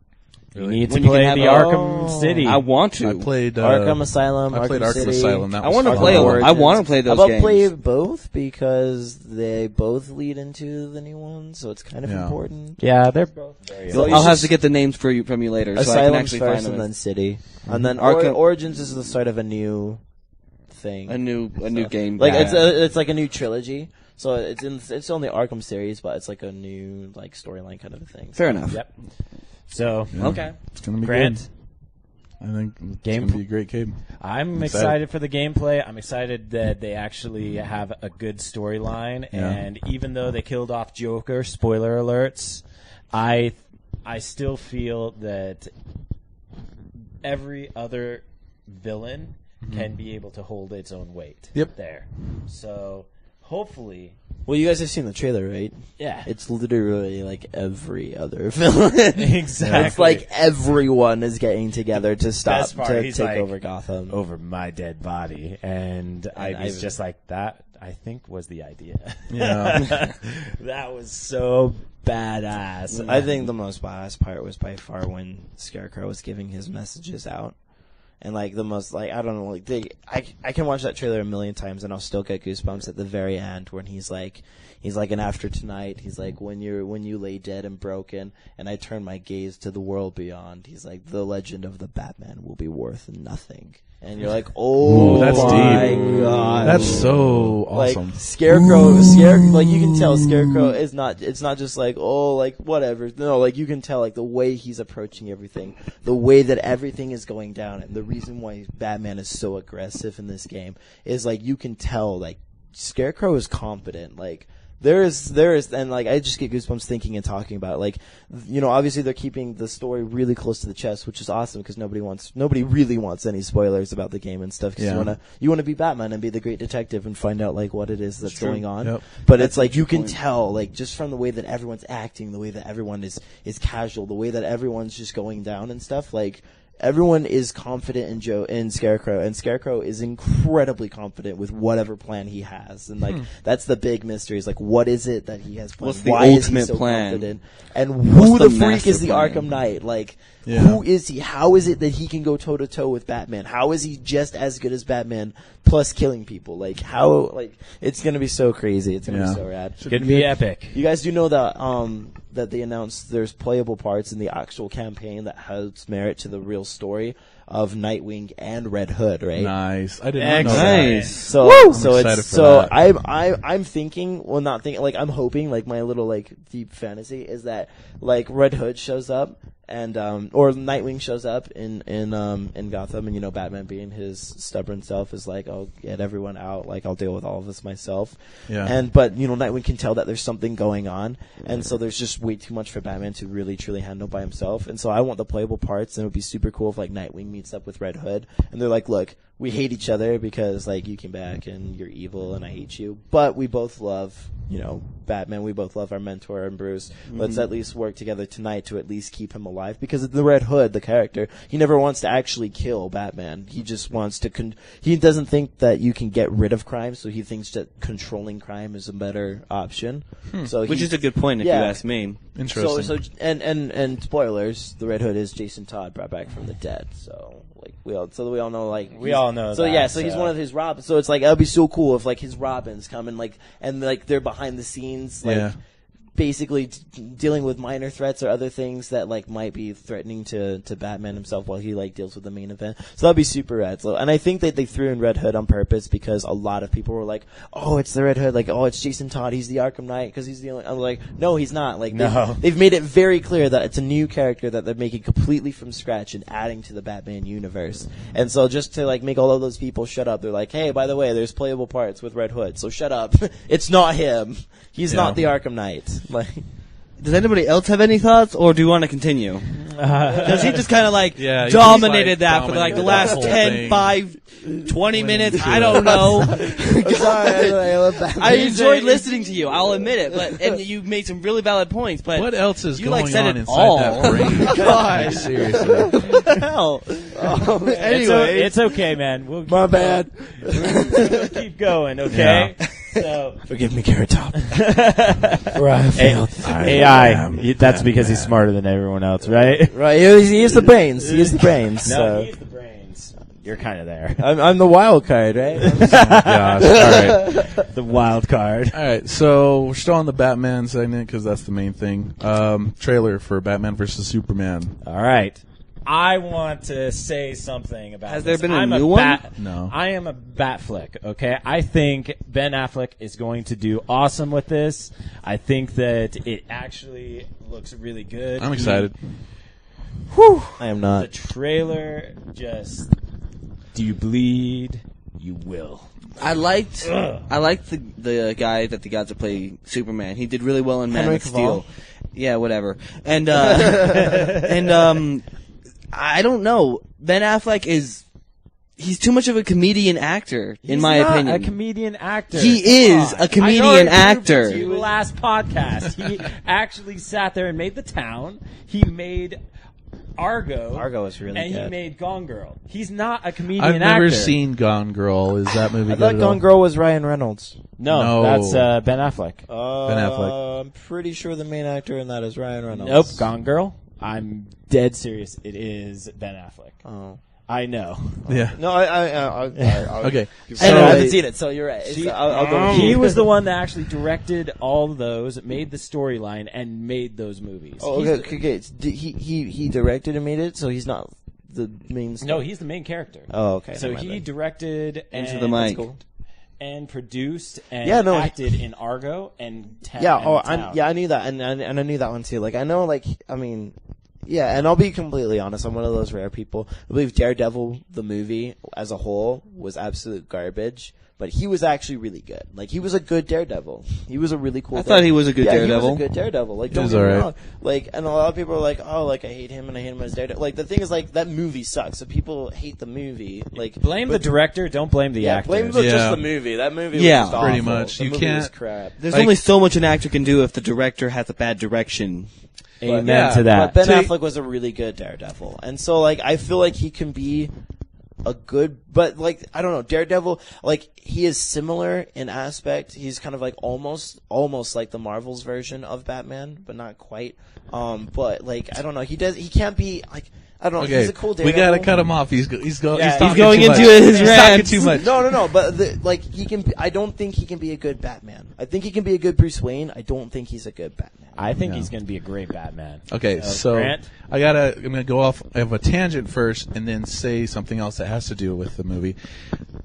You need to When you can play have the Arkham City. I want to. I played Arkham Asylum. I played Arkham Arkham City. Asylum. That I was want to fun. play. Origins. I want to play those How about games. play both because they both lead into the new one, so it's kind of Yeah. important. Yeah, they're both very So I'll you have should- to get the names from you later, so I can Asylum's actually find first, them. and then City, and then Arkham- Origins is the start of a new thing. a new game. Like Yeah. it's like a new trilogy. So it's on the Arkham series, but it's like a new like storyline kind of a thing. Fair enough. Yep. So, Yeah. Okay. It's gonna be Grant, good. I think it's Game- gonna be a great game. I'm excited for the gameplay. I'm excited that they actually have a good storyline. Yeah. And even though they killed off Joker, spoiler alerts, I still feel that every other villain can be able to hold its own weight. Yep. There. So hopefully, Well, you guys have seen the trailer, right? yeah. It's literally like every other villain. Exactly. It's like everyone is getting together to stop Best part, to he's take like, over Gotham. over my dead body, and I was I've- just like, that I think was the idea. Yeah. That was so badass. I think the most badass part was by far when Scarecrow was giving his messages out. And like the most, like, I don't know, like I can watch that trailer a million times and I'll still get goosebumps at the very end when he's like, and after tonight, he's like, when you lay dead and broken and I turn my gaze to the world beyond, he's like, the legend of the Batman will be worth nothing. And you're like, oh, Ooh, that's my deep. god. That's so awesome. Like Scarecrow, like you can tell Scarecrow is not. It's not just like, oh, like whatever. No, like you can tell like the way he's approaching everything, the way that everything is going down, and the reason why Batman is so aggressive in this game is like you can tell like Scarecrow is confident. Like there is, and like I just get goosebumps thinking and talking about it. Like, you know, obviously they're keeping the story really close to the chest, which is awesome because nobody really wants any spoilers about the game and stuff. Because Yeah. you wanna be Batman and be the great detective and find out like what it is that's true. going on. Yep. But it's like you can tell, like just from the way that everyone's acting, the way that everyone is casual, the way that everyone's just going down and stuff. Like everyone is confident in Scarecrow, and Scarecrow is incredibly confident with whatever plan he has. And like that's the big mystery is like what is it that he has planned? What's the Why is ultimate he so plan? confident? And What's who the the freak is the master Arkham plan? Knight? Like Yeah. who is he? How is it that he can go toe to toe with Batman? How is he just as good as Batman plus killing people? Like how? Like it's gonna be so crazy. It's gonna Yeah. be so rad. Could be epic. You guys do know that that they announced there's playable parts in the actual campaign that has merit to the real story of Nightwing and Red Hood, right? Nice. I didn't know that. Nice. So I'm so excited it's for so that. I'm thinking, well, not thinking, like I'm hoping, like my little like deep fantasy is that like Red Hood shows up and or Nightwing shows up in Gotham, and you know Batman being his stubborn self is like, I'll get everyone out, like I'll deal with all of this myself. Yeah. But you know Nightwing can tell that there's something going on, and so there's just way too much for Batman to really truly handle by himself. And so I want the playable parts, and it would be super cool if like Nightwing meets up with Red Hood, and they're like, look, we hate each other because like you came back and you're evil and I hate you, but we both love, you know, Batman. We both love our mentor and Bruce. Let's at least work together tonight to at least keep him alive, because the Red Hood, the character, he never wants to actually kill Batman. He just wants to he doesn't think that you can get rid of crime, so he thinks that controlling crime is a better option. So Which he- is a good point if Yeah. you ask me. Interesting. so and spoilers, the Red Hood is Jason Todd brought back from the dead. So like we all know like We he's- all know So that, yeah, so he's so. one of his Robins. So it's like that'd be so cool if like his Robins come and like they're behind the scenes like Yeah. basically dealing with minor threats or other things that like might be threatening to Batman himself while he like deals with the main event. So that'd be super rad. So, and I think that they threw in Red Hood on purpose because a lot of people were like, "Oh, it's the Red Hood!" Like, "Oh, it's Jason Todd. He's the Arkham Knight because he's the only." I'm like, "No, he's not." Like, No. they've made it very clear that it's a new character that they're making completely from scratch and adding to the Batman universe. And so just to like make all of those people shut up, they're like, "Hey, by the way, there's playable parts with Red Hood, so shut up. It's not him. He's not the Arkham Knight." Like. Does anybody else have any thoughts, or do you want to continue? Because he just kind of like Yeah, he dominated just, like, that for like the dominated last that whole 10, thing. 5, 20 minutes. into I it. don't know. I'm sorry, I love Batman. I enjoyed listening to you. I'll admit it, and you made some really valid points. But What else is you, going like, said on it inside all. that brain? God. Like, seriously. what the hell? It's okay, man. My bad. We'll keep going, okay? So Forgive me, Carrot Top. For I have failed. AI. That's because he's smarter than everyone else, right? Right, he is the brains. He is the brains. No, so. he's the brains. You're kind of there. I'm the wild card, right? Gosh, all right. The wild card. All right, so we're still on the Batman segment because that's the main thing. Trailer for Batman versus Superman. All right. I want to say something about Has this. there been a I'm new one? No. I am a Batfleck, okay? I think Ben Affleck is going to do awesome with this. I think that it actually looks really good. I'm excited. I am The not. trailer just... Do you bleed? You will. I liked the guy that they got to play Superman. He did really well in Man Henry of Steel. Cavill? Yeah, whatever. And I don't know. Ben Affleck he's too much of a comedian actor, in my He's not opinion. a comedian actor. He Come is on. a comedian I already actor. proved it to you last podcast. He actually sat there and made The Town. He made Argo. Argo was really and good. he made Gone Girl. He's not a comedian I've never actor. seen Gone Girl. Is that movie I good thought at all? Gone Girl was Ryan Reynolds. No, No. that's Ben Affleck. Ben Affleck. I'm pretty sure the main actor in that is Ryan Reynolds. Nope, Gone Girl. I'm dead serious. It is Ben Affleck. Oh. I know. Yeah. No, I Okay. I haven't seen it, so you're right. I'll go with He you. was the one that actually directed all of those, made the storyline, and made those movies. Oh, He's okay. He directed and made it, so he's not the main. No, he's the main character. Oh, okay. So never mind he then. directed and Into the mic. Cool. and produced and Yeah, no, acted in Argo and Yeah. and Oh, Town. I knew that, and I knew that one too. Like, I know, like, I mean. Yeah, and I'll be completely honest. I'm one of those rare people. I believe Daredevil, the movie, as a whole, was absolute garbage. But he was actually really good. Like, he was a good Daredevil. He was a really cool I thought he was a good Yeah, Daredevil. he was a good Daredevil. Like, don't was get me alright. wrong. Like, and a lot of people are like, oh, like, I hate him and I hate him as Daredevil. Like, the thing is, like, that movie sucks. So people hate the movie. Like, Blame the director, don't blame the yeah, actors. blame Yeah. just the movie. That movie was Yeah. just Pretty awful. much. The You movie was can't- crap. There's Like- only so much an actor can do if the director has a bad direction. Amen Yeah, to that. But Ben See- Affleck was a really good Daredevil, and so like I feel like he can be a good, but like I don't know, Daredevil, like he is similar in aspect. He's kind of like almost like the Marvel's version of Batman, but not quite. But like I don't know, he can't be like. I don't know. Okay, He's a cool we Daredevil. gotta cut him off. He's Yeah, he's he's talking going too into much. his He's rants. talking too much. No, but like he can. I don't think he can be a good Batman. I think he can be a good Bruce Wayne. I don't think he's a good Batman. I think No. he's going to be a great Batman. Okay, so Grant? I'm gonna go off of a tangent first, and then say something else that has to do with the movie,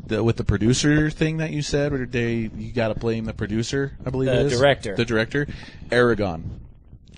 with the producer thing that you said, where you gotta blame the producer. I believe The it is director. The director, Aragon.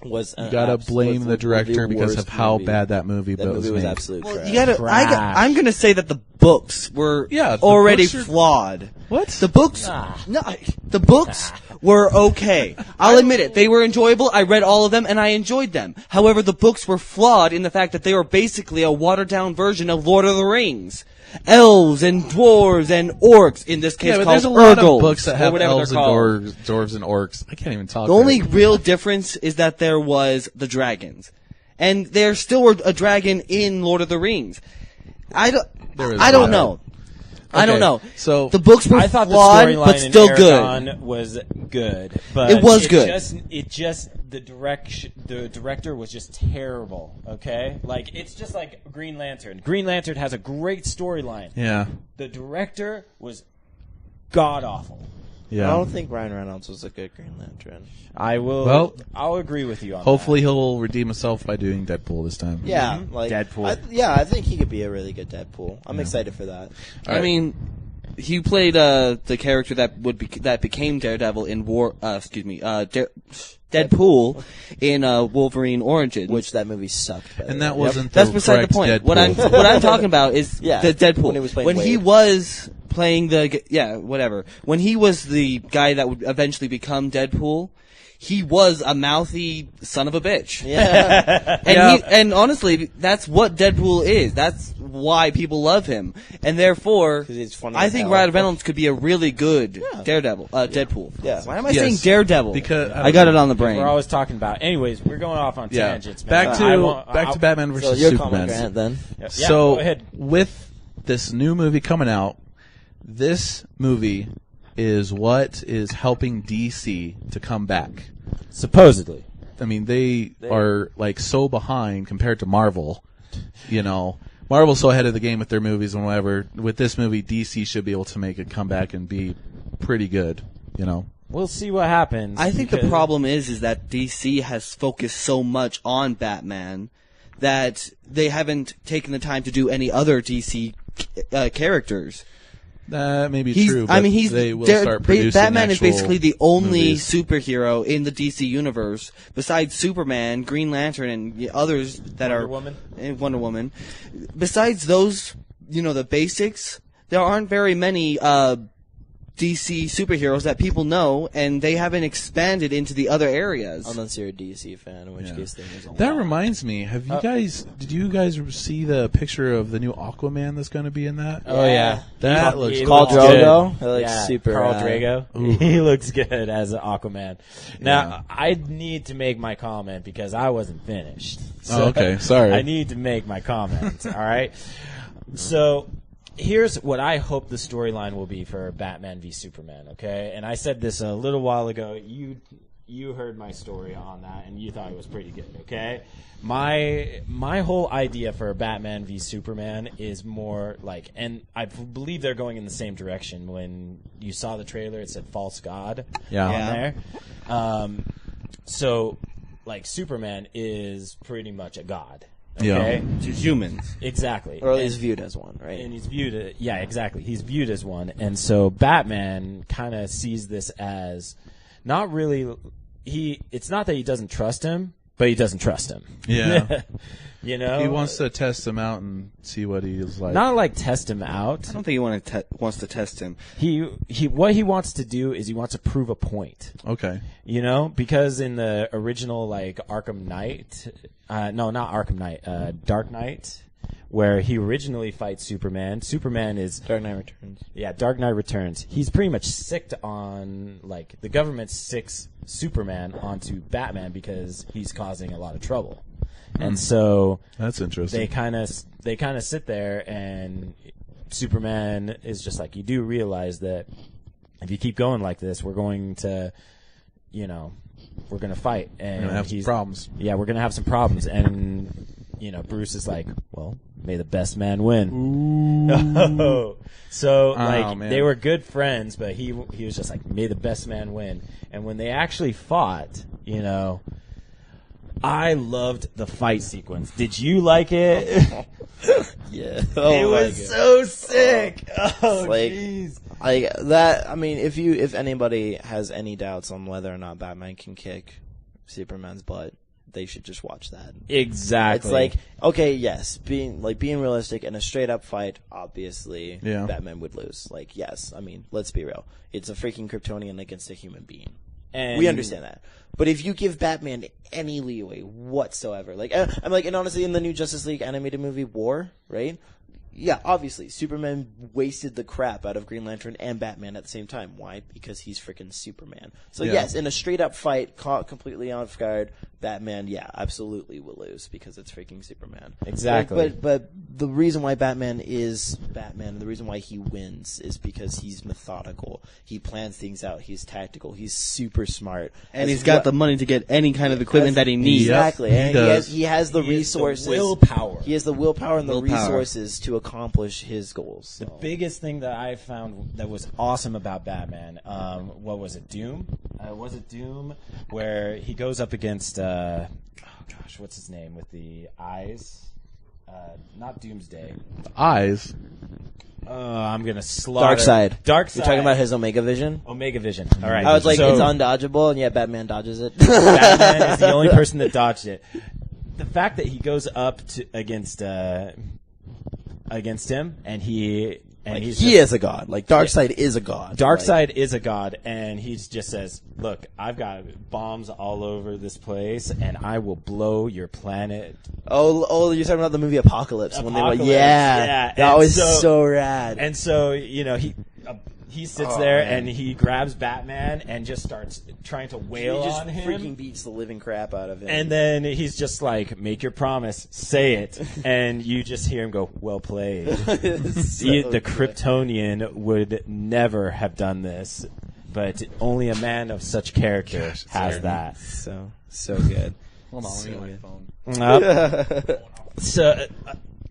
Was You gotta blame the director because of how bad that movie That movie was made. absolute Well, crap. you gotta. I'm gonna say that the books were Yeah, the already books are- flawed. What? The books? Nah. No, the books were okay. I'll admit it. They were enjoyable. I read all of them and I enjoyed them. However, the books were flawed in the fact that they were basically a watered down version of Lord of the Rings. Elves and dwarves and orcs, in this case Yeah, but called there's a lot of Urgles, books that or have whatever elves they're and called. dwarves and orcs. I can't even talk. The only right. real difference is that there was the dragons. And there still were a dragon in Lord of the Rings. I don't There is know. not. I don't Okay, know. so- the books were I thought the flawed, storyline but in still Aragon good. was good, but It was good. The director was just terrible. Okay, like it's just like Green Lantern. Green Lantern has a great storyline. Yeah, The director was god awful. yeah. I don't think Ryan Reynolds was a good Green Lantern. Well, I'll agree with you on Hopefully he'll redeem himself by doing Deadpool this time. Yeah, like Deadpool. I think he could be a really good Deadpool. I'm excited for that. All I right. mean, he played the character that became Daredevil in Deadpool in Wolverine Origins. Which that movie sucked. By the And that way. wasn't That's the beside the correct point. Deadpool. What I'm talking about is Yeah, the Deadpool. when he was playing he Wade. was playing whatever. When he was the guy that would eventually become Deadpool, he was a mouthy son of a bitch. Yeah. And honestly, that's what Deadpool is. That's why people love him. And therefore, 'Cause he's funny I as think hell. Ryan Reynolds could be a really good Deadpool. Yeah. Why am I Yes. saying Daredevil? Because- I got it on the that. brain. We're always talking about. Anyways, we're going off on Yeah. tangents. Man. Back I to Batman So versus you're calling Superman. Grant then? Yeah, So go ahead. with this new movie coming out, this movie is what is helping DC to come back. Supposedly. I mean, they are like so behind compared to Marvel. You know, Marvel's so ahead of the game with their movies and whatever. With this movie, DC should be able to make a comeback and be pretty good. You know, We'll see what happens. I think the problem is that DC has focused so much on Batman that they haven't taken the time to do any other DC characters. that may be true. But I mean, they will start producing Batman is basically the only movies. superhero in the DC universe besides Superman, Green Lantern, and others that Wonder are Woman. and Wonder Woman. Besides those, the basics, there aren't very many DC superheroes that people know, and they haven't expanded into the other areas. Unless you're a DC fan, in which Yeah. case there's a That lot. reminds me. Did you guys see the picture of the new Aquaman that's going to be in that? Oh yeah, That looks he Khal looks Drogo? good. That looks super Khal rad. Drogo. He looks good as Aquaman. Now I need to make my comment because I wasn't finished. Oh, okay. Sorry. I need to make my comment. All right. So here's what I hope the storyline will be for Batman v Superman. Okay, and I said this a little while ago. You heard my story on that, and you thought it was pretty good. Okay, my whole idea for Batman v Superman is more like, and I believe they're going in the same direction. When you saw the trailer, it said "false god" on there. So, like, Superman is pretty much a god. Okay, To humans. exactly. Or at least viewed as one, right? And he's viewed, exactly. He's viewed as one, and so Batman kind of sees this as not really. It's not that he doesn't trust him, but he doesn't trust him. Yeah. You know, He wants to test him out and see what he is like. not like test him out. I don't think he wants to test him. What he wants to do is he wants to prove a point. Okay. You know, because in the original like Arkham Knight, no, not Arkham Knight, Dark Knight, where he originally fights Superman. Superman is Dark Knight Returns. Yeah, Dark Knight Returns. He's pretty much sicked on, like, the government sicks Superman onto Batman because he's causing a lot of trouble. And so That's interesting. they kind of sit there, and Superman is just like, you do realize that if you keep going like this, we're going to, we're going to fight. And We're gonna have some problems. Yeah, we're going to have some problems. And, Bruce is like, well, may the best man win. So, man. they were good friends, but he was just like, may the best man win. And when they actually fought, I loved the fight sequence. Did you like it? Yeah. It was so sick. Oh, like- jeez. Like that. I mean, if anybody has any doubts on whether or not Batman can kick Superman's butt, they should just watch that. Exactly. It's like, okay, yes, being realistic in a straight up fight, obviously Yeah. Batman would lose. Like, yes, I mean, let's be real. It's a freaking Kryptonian against a human being. and We understand that. But if you give Batman any leeway whatsoever, and honestly, in the new Justice League animated movie War, right? Yeah, obviously, Superman wasted the crap out of Green Lantern and Batman at the same time. Why? Because he's freaking Superman. So Yeah. yes, in a straight up fight, caught completely off guard, Batman, absolutely will lose because it's freaking Superman. Exactly. But the reason why Batman is Batman, and the reason why he wins, is because he's methodical. He plans things out. He's tactical. He's super smart, And he's got the money to get any kind of equipment that he needs. Exactly. He And does. he has the He has the resources. willpower. He has the willpower and the Willpower. resources to accomplish his goals. The So. biggest thing that I found that was awesome about Batman, what was it, Doom? Was it Doom? Where he goes up against, what's his name with the eyes? Not Doomsday. Eyes. I'm gonna slaughter. Darkseid. Darkseid. You're talking about his Omega Vision? Omega Vision. All right. I was like, so, it's undodgeable, and yet Batman dodges it. Batman is the only person that dodged it. The fact that he goes up against him, and he's he is a god. Like, Darkseid is a god. Darkseid is a god, and he just says, "Look, I've got bombs all over this place, and I will blow your planet." Oh, you're talking about the movie Apocalypse. When they were, Apocalypse, yeah. yeah. That And was so- so rad. And so, he he sits there and he grabs Batman and just starts trying to wail He just on him. freaking beats the living crap out of him. And then he's just like, make your promise, say it. And you just hear him go, well played. The Kryptonian would never have done this, but only a man of such character has that. So good. Hold on, let me get my phone. So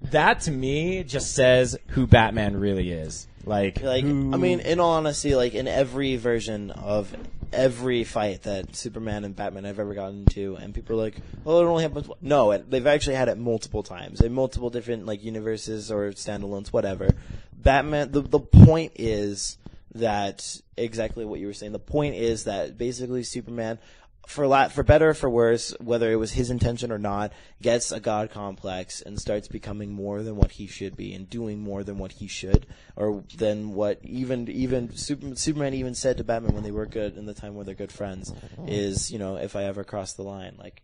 that to me just says who Batman really is. Like I mean, in all honesty, like in every version of every fight that Superman and Batman have ever gotten into, and people are like, "Oh, it only happens." No, they've actually had it multiple times in multiple different like universes or standalones, whatever. Batman. The point is that exactly what you were saying. The point is that basically Superman, for better or for worse, whether it was his intention or not, gets a god complex and starts becoming more than what he should be and doing more than what he should, or than what even Superman even said to Batman when they were good in the time where they're good friends is, if I ever cross the line, like,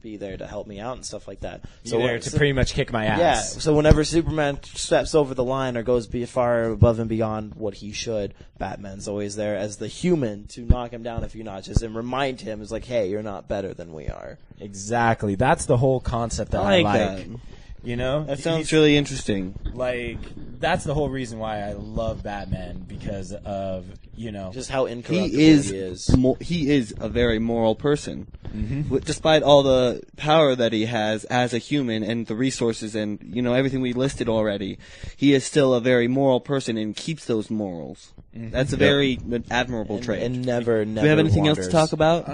be there to help me out and stuff like that. So there to pretty much kick my ass. Yeah. So whenever Superman steps over the line or goes far above and beyond what he should, Batman's always there as the human to knock him down a few notches and remind him, is like, hey, you're not better than we are. Exactly. That's the whole concept that I like. That. That sounds really interesting. Like, that's the whole reason why I love Batman, because of, just how incorruptible he is. He is a very moral person. Mm-hmm. Despite all the power that he has as a human and the resources and, everything we listed already, he is still a very moral person and keeps those morals. Mm-hmm. That's a very admirable trait. And never Do we have anything else to talk about?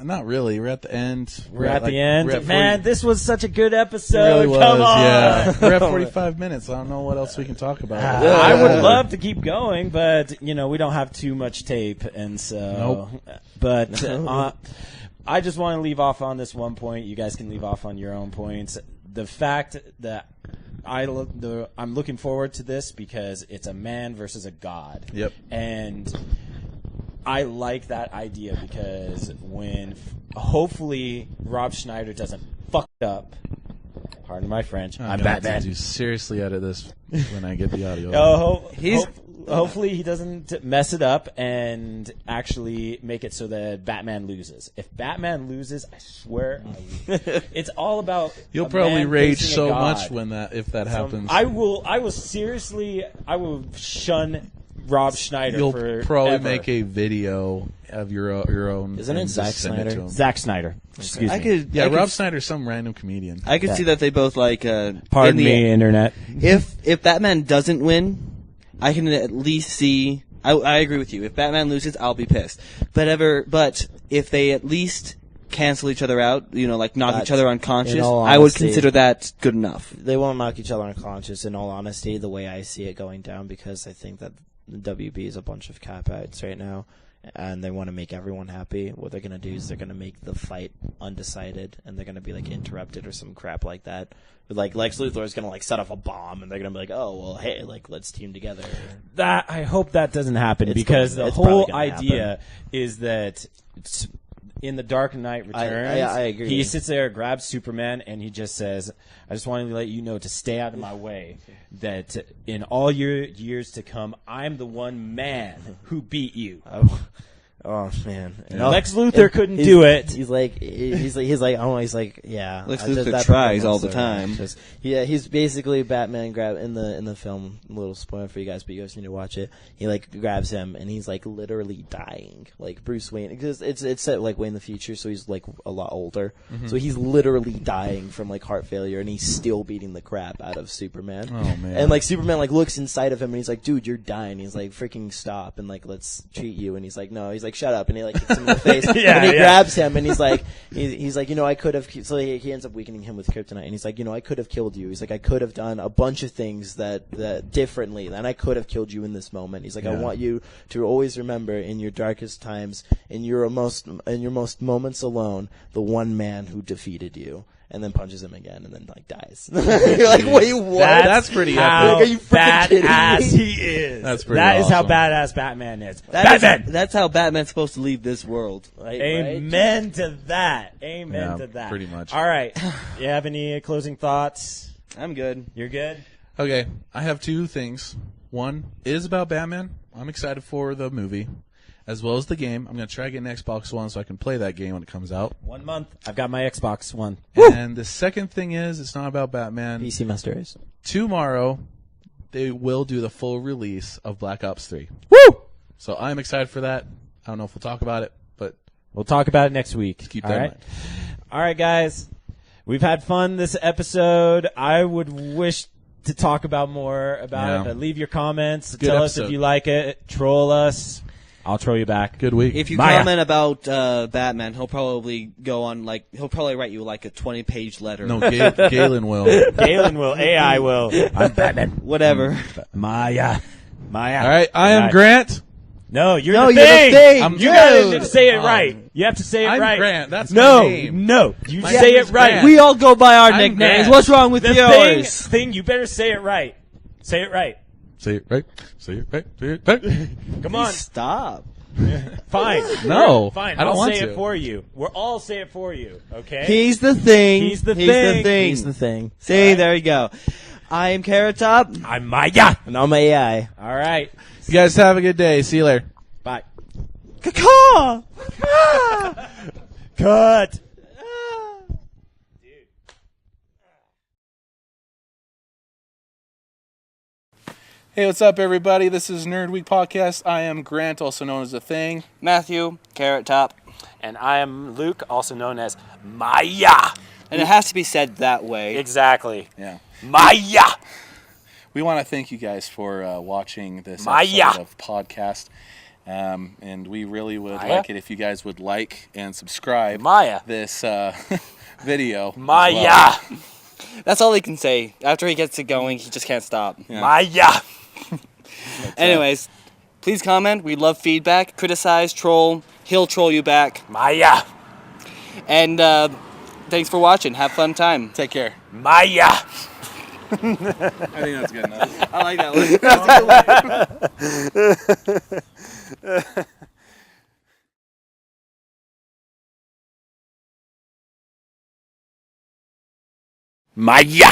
Not really. We're at the end. We're at the end. Man, this was such a good episode. It really was. Come on. Yeah. We're at 45 minutes. I don't know what else we can talk about. I would love to keep going, but we don't have too much tape, and so. Nope. But I just want to leave off on this one point. You guys can leave off on your own points. The fact that I'm looking forward to this because it's a man versus a god. Yep. And I like that idea because when hopefully Rob Schneider doesn't fuck up, pardon my French, I'm Batman. You seriously edit this when I get the audio. Hopefully he doesn't mess it up and actually make it so that Batman loses. If Batman loses, I swear, it's all about. You'll probably rage so much if that happens. I will shun Rob Schneider. You'll for probably ever. make a video of your own. Isn't it Zack Snyder? Zack Snyder. Excuse me. Rob Snyder's some random comedian. I could see that they both like. Pardon me, internet. If Batman doesn't win, I can at least see. I agree with you. If Batman loses, I'll be pissed. But if they at least cancel each other out, like knock each other unconscious, I would consider that good enough. They won't knock each other unconscious, in all honesty, the way I see it going down, because I think that the WB is a bunch of cap-outs right now, and they want to make everyone happy. What they're going to do is they're going to make the fight undecided, and they're going to be, interrupted or some crap like that. Like, Lex Luthor is going to, set off a bomb, and they're going to be like, oh, well, hey, let's team together. I hope that doesn't happen, because the whole idea is that in The Dark Knight Returns, I agree. He sits there, grabs Superman, and he just says, I just wanted to let you know to stay out of my way, that in all your years to come, I'm the one man who beat you. Oh man! Lex Luthor couldn't do it. He's like, yeah. Lex Luthor tries all the time. He's basically Batman. In the film. A little spoiler for you guys, but you guys need to watch it. He grabs him, and he's literally dying, like Bruce Wayne. Because it's set way in the future, so he's a lot older. Mm-hmm. So he's literally dying from heart failure, and he's still beating the crap out of Superman. Oh man! And Superman looks inside of him, and he's like, dude, you're dying. He's like, freaking stop, and let's treat you. And he's like, no. He's like, shut up, and he hits him in the face. And he grabs him, and he's like, I could have. So he ends up weakening him with kryptonite, and he's like, I could have killed you. He's like, I could have done a bunch of things that differently, and I could have killed you in this moment. He's like, I want you to always remember in your darkest times, in your most moments alone, the one man who defeated you. And then punches him again, and then dies. You're like, wait, what? That's pretty epic. Are you freaking kidding badass me? he is. That's pretty. That is how awesome. badass Batman is. That's how Batman's supposed to leave this world. Right, Amen to that. Amen to that. Pretty much. All right. You have any closing thoughts? I'm good. You're good? Okay, I have two things. One is about Batman. I'm excited for the movie, as well as the game. I'm going to try to get an Xbox One so I can play that game when it comes out. 1 month. I've got my Xbox One. And the second thing is, it's not about Batman. PC Master Race. Tomorrow, they will do the full release of Black Ops 3. Woo! So I'm excited for that. I don't know if we'll talk about it, but We'll talk about it next week. keep All that in right? mind. All right, guys. We've had fun this episode. I would wish to talk about more about Yeah. it, but leave your comments. Good Tell us episode. if you like it. Troll us. I'll troll you back. Good week. If you Maya. comment about Batman, he'll probably go on he'll probably write you like a 20-page letter. No, Galen will. Galen will. AI will. I'm Batman. Whatever. Maya. Maya. All right, I am Grant. No, you're No, the you're the thing. thing. I'm You Dude. gotta say it right. You have to say it I'm right. Grant. That's No, my name. no. You My say name it is right. Grant. We all go by our I'm nicknames. Grant. What's wrong with The yours? thing, you better say it right. Say it right. Say it right. Say it right. Say it right. Come on. Stop. Fine. No, Fine. I don't I'll want say to. it for you. We'll all say it for you. Okay. He's the thing. He's the thing. He's the thing. See, there you go. I am Carrot Top. I'm Maya. And I'm AI. All right. You guys have a good day. See you later. Bye. Caw. Cut. Hey, what's up, everybody? This is Nerd Week Podcast. I am Grant, also known as The Thing. Matthew, Carrot Top. And I am Luke, also known as Maya. And it has to be said that way. Exactly. Yeah. Maya. We want to thank you guys for watching this Maya. episode of podcast. And we really would Maya? like it if you guys would like and subscribe Maya. this video. as Maya. well. That's all he can say. After he gets it going, he just can't stop. Maya. Anyways, please comment. We love feedback. Criticize, troll. He'll troll you back. Maya. And thanks for watching. Have fun time. Take care. Maya. I think that's good enough. I like that one. Maya.